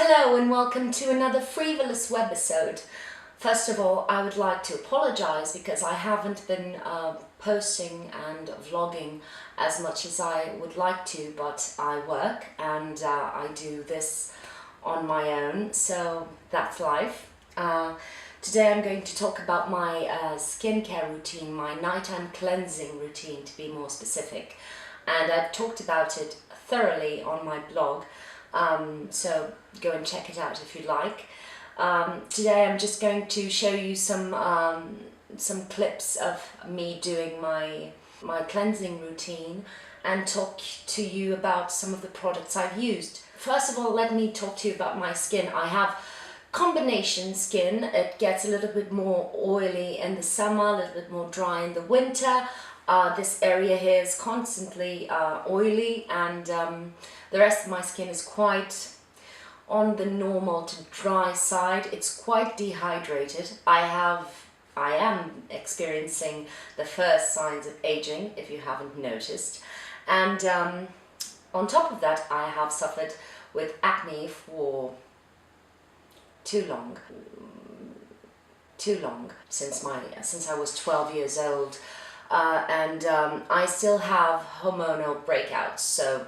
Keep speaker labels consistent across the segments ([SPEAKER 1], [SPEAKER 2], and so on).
[SPEAKER 1] Hello and welcome to another free.volous webisode. First of all, I would like to apologize because I haven't been posting and vlogging as much as I would like to, but I work and I do this on my own, so that's life. Today I'm going to talk about my skincare routine, my nighttime cleansing routine to be more specific, and I've talked about it thoroughly on my blog. So go and check it out if you like. Today I'm just going to show you some clips of me doing my cleansing routine and talk to you about some of the products I've used. First of all, let me talk to you about my skin. I have combination skin. It gets a little bit more oily in the summer, a little bit more dry in the winter. This area here is constantly oily, and the rest of my skin is quite on the normal to dry side. It's quite dehydrated. I am experiencing the first signs of aging, if you haven't noticed. And on top of that, I have suffered with acne for too long, since I was 12 years old. And I still have hormonal breakouts, so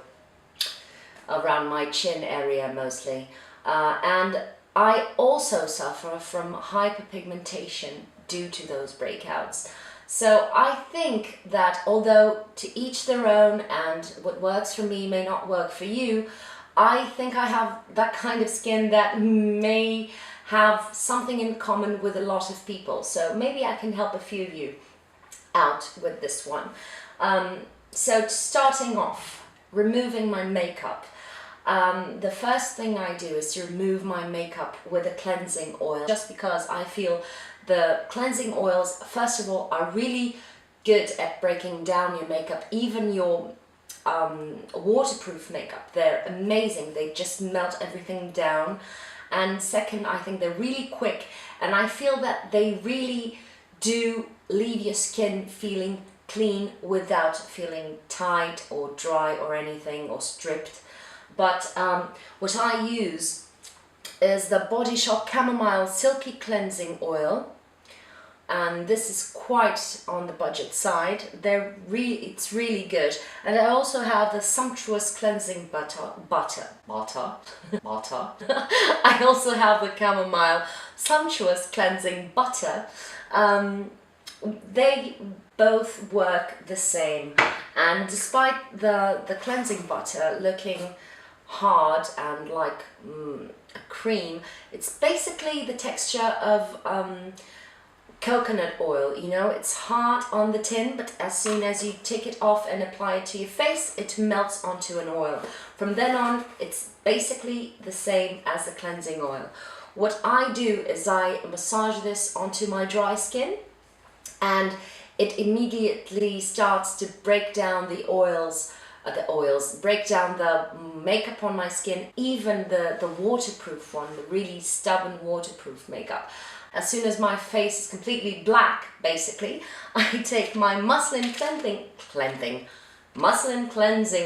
[SPEAKER 1] around my chin area mostly. And I also suffer from hyperpigmentation due to those breakouts. So I think that although to each their own and what works for me may not work for you, I think I have that kind of skin that may have something in common with a lot of people. So maybe I can help a few of you out with this one. So starting off, removing my makeup. The first thing I do is to remove my makeup with a cleansing oil, just because I feel the cleansing oils, first of all, are really good at breaking down your makeup, even your waterproof makeup. They're amazing. They just melt everything down. And second, I think they're really quick, and I feel that they really do leave your skin feeling clean without feeling tight or dry or anything or stripped. But what I use is the Body Shop Chamomile Silky Cleansing Oil, and this is quite on the budget side. It's really good. And I also have the Sumptuous Cleansing Butter. I also have the Chamomile Sumptuous Cleansing Butter. They both work the same, and despite the cleansing butter looking hard and like a cream, it's basically the texture of coconut oil. You know, it's hard on the tin, but as soon as you take it off and apply it to your face, it melts onto an oil. From then on, it's basically the same as the cleansing oil. What I do is I massage this onto my dry skin, and it immediately starts to break down the oils, break down the makeup on my skin, even the waterproof one, the really stubborn waterproof makeup. As soon as my face is completely black, basically, I take my muslin cleansing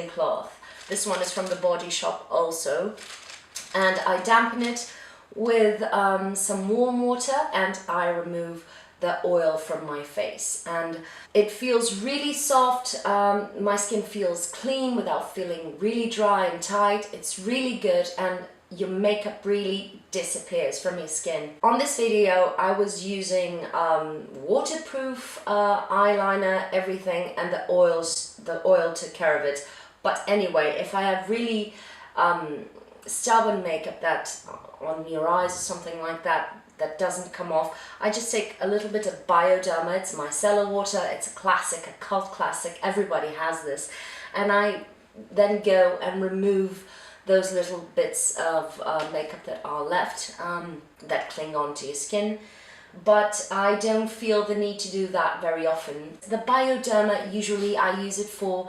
[SPEAKER 1] cloth. This one is from the Body Shop also, and I dampen it with some warm water, and I remove the oil from my face, and it feels really soft. My skin feels clean without feeling really dry and tight. It's really good, and your makeup really disappears from your skin. On this video I was using waterproof eyeliner, everything, and the oil took care of it. But anyway, if I have really stubborn makeup that on your eyes or something like that doesn't come off, I just take a little bit of Bioderma. It's micellar water. It's a classic, a cult classic. Everybody has this. And I then go and remove those little bits of makeup that are left, that cling onto your skin. But I don't feel the need to do that very often. The Bioderma, usually I use it for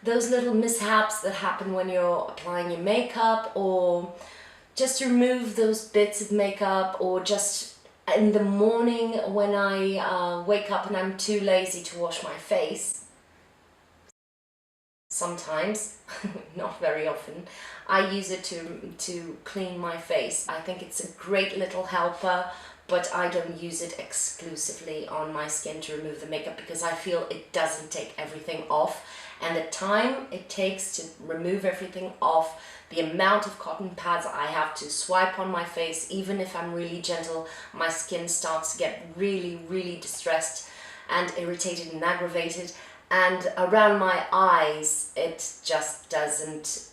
[SPEAKER 1] those little mishaps that happen when you're applying your makeup, or just remove those bits of makeup, or just in the morning when I wake up and I'm too lazy to wash my face. sometimes, not very often, I use it to clean my face. I think it's a great little helper, but I don't use it exclusively on my skin to remove the makeup because I feel it doesn't take everything off. And the time it takes to remove everything off, the amount of cotton pads I have to swipe on my face, even if I'm really gentle, my skin starts to get really, really distressed and irritated and aggravated. And around my eyes, it just doesn't,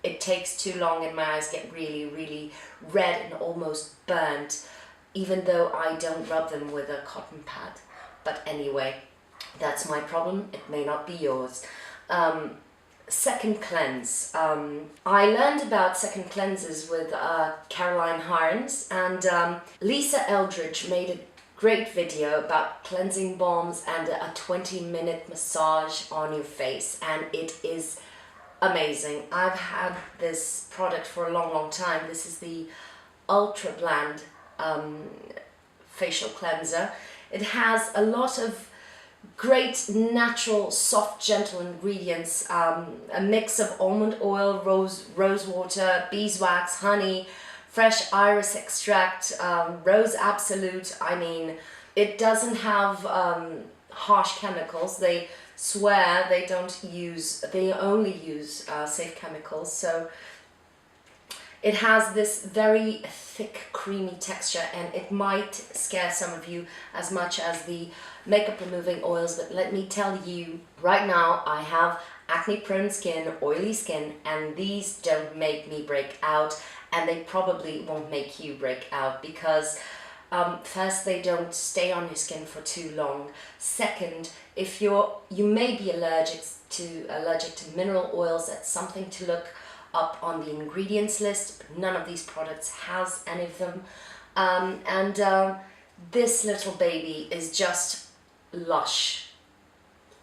[SPEAKER 1] it takes too long and my eyes get really, really red and almost burnt, even though I don't rub them with a cotton pad. But anyway, that's my problem. It may not be yours. Second cleanse. I learned about second cleanses with Caroline Harns, and Lisa Eldridge made a great video about cleansing balms and a 20-minute massage on your face, and it is amazing. I've had this product for a long time. This is the Ultra Bland facial cleanser. It has a lot of great natural soft gentle ingredients, a mix of almond oil, rose water, beeswax, honey, fresh iris extract, rose absolute. I mean, it doesn't have harsh chemicals. They swear they only use safe chemicals. So it has this very thick, creamy texture, and it might scare some of you as much as the makeup removing oils, but let me tell you, right now I have acne-prone skin, oily skin, and these don't make me break out, and they probably won't make you break out because first, they don't stay on your skin for too long. Second, if you may be allergic to mineral oils, that's something to look up on the ingredients list, but none of these products has any of them. This little baby is just Lush,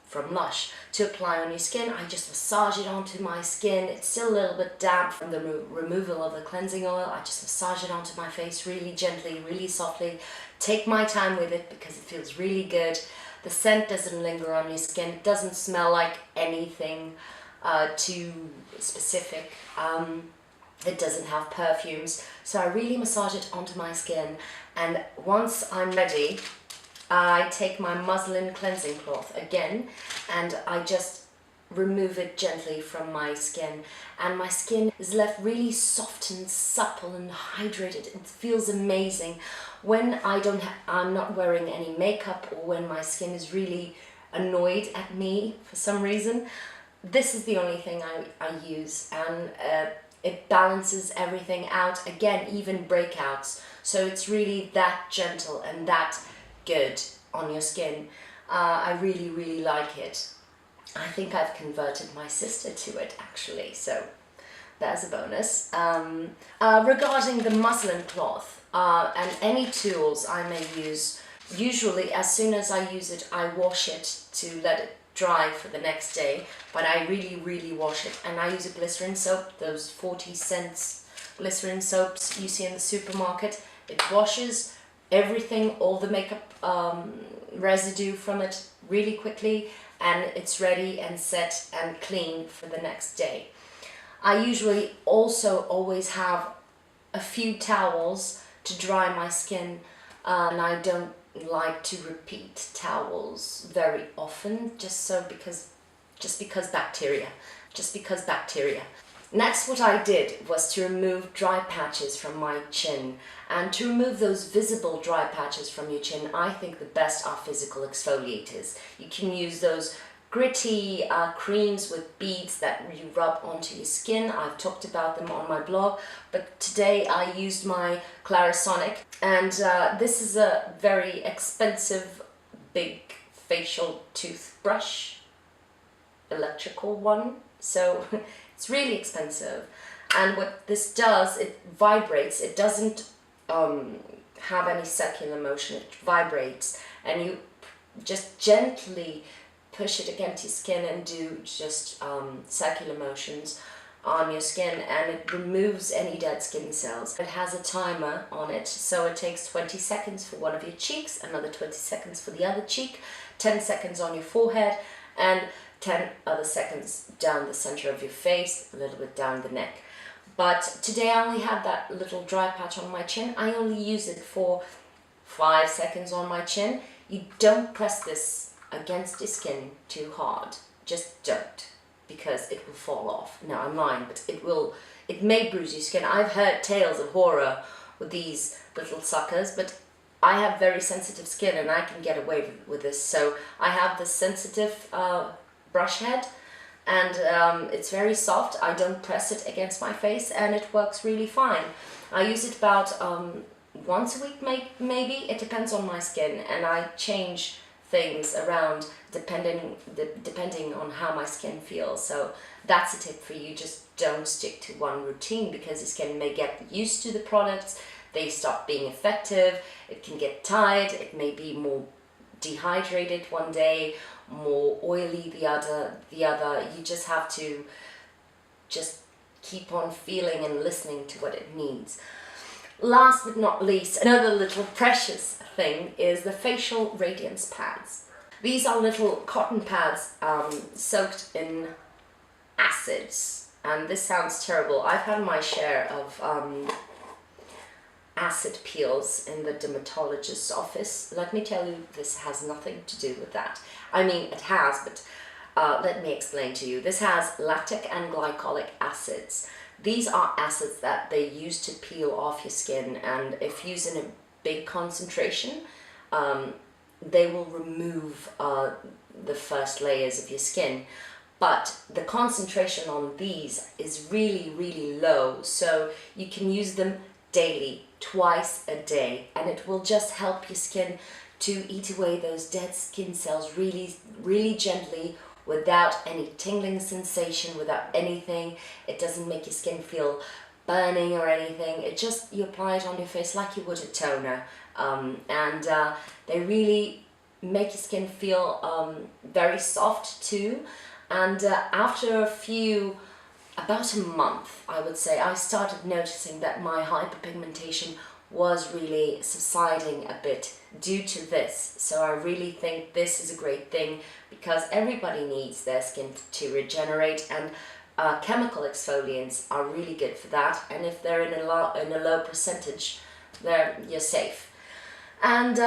[SPEAKER 1] from Lush, to apply on your skin. I just massage it onto my skin. It's still a little bit damp from the removal of the cleansing oil. I just massage it onto my face really gently, really softly. Take my time with it because it feels really good. The scent doesn't linger on your skin. It doesn't smell like anything too specific. It doesn't have perfumes. So I really massage it onto my skin, and once I'm ready, I take my muslin cleansing cloth again and I just remove it gently from my skin, and my skin is left really soft and supple and hydrated. It feels amazing when I'm not wearing any makeup, or when my skin is really annoyed at me for some reason. This is the only thing I use, and it balances everything out, again, even breakouts. So it's really that gentle and that good on your skin. I really, really like it. I think I've converted my sister to it actually, so there's a bonus. Regarding the muslin cloth and any tools I may use, usually as soon as I use it, I wash it to let it dry for the next day, but I really, really wash it. And I use a glycerin soap, those 40-cent glycerin soaps you see in the supermarket. It washes everything, all the makeup residue from it really quickly, and it's ready and set and clean for the next day. I usually also always have a few towels to dry my skin, and I don't like to repeat towels very often, just because bacteria. Next, what I did was to remove dry patches from my chin. And to remove those visible dry patches from your chin, I think the best are physical exfoliators. You can use those gritty creams with beads that you rub onto your skin. I've talked about them on my blog, but today I used my Clarisonic, and this is a very expensive big facial toothbrush, electrical one, so it's really expensive. And what this does, it vibrates. It doesn't have any circular motion. It vibrates, and you just gently push it against your skin and do just circular motions on your skin, and it removes any dead skin cells. It has a timer on it, so it takes 20 seconds for one of your cheeks, another 20 seconds for the other cheek, 10 seconds on your forehead, and 10 other seconds down the center of your face, a little bit down the neck. But today I only had that little dry patch on my chin. I only use it for 5 seconds on my chin. You don't press this against your skin too hard. Just don't, because it will fall off. No, I'm lying, but it may bruise your skin. I've heard tales of horror with these little suckers, but I have very sensitive skin and I can get away with this. So I have this sensitive brush head, and it's very soft. I don't press it against my face and it works really fine. I use it about once a week maybe. It depends on my skin, and I change things around depending on how my skin feels. So that's a tip for you. Just don't stick to one routine, because your skin may get used to the products, they stop being effective, it can get tired, it may be more dehydrated one day, more oily the other. You just have to just keep on feeling and listening to what it needs. Last but not least, another little precious thing is the facial radiance pads. These are little cotton pads soaked in acids, and this sounds terrible. I've had my share of acid peels in the dermatologist's office. Let me tell you, this has nothing to do with that. I mean, it has, but let me explain to you. This has lactic and glycolic acids. These are acids that they use to peel off your skin, and if used in a big concentration, they will remove the first layers of your skin. But the concentration on these is really, really low, so you can use them daily, twice a day, and it will just help your skin to eat away those dead skin cells really, really gently, without any tingling sensation, without anything. It doesn't make your skin feel burning or anything. It just, you apply it on your face like you would a toner, and they really make your skin feel very soft too. And after about a month, I would say, I started noticing that my hyperpigmentation was really subsiding a bit due to this. So I really think this is a great thing, because everybody needs their skin to regenerate, and chemical exfoliants are really good for that. And if they're in a low percentage, you're safe. And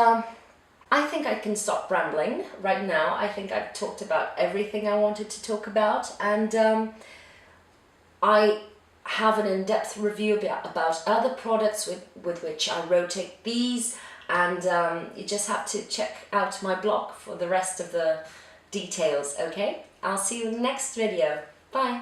[SPEAKER 1] I think I can stop rambling right now. I think I've talked about everything I wanted to talk about, and I have an in-depth review about other products with which I rotate these, and you just have to check out my blog for the rest of the details, okay? I'll see you in the next video. Bye!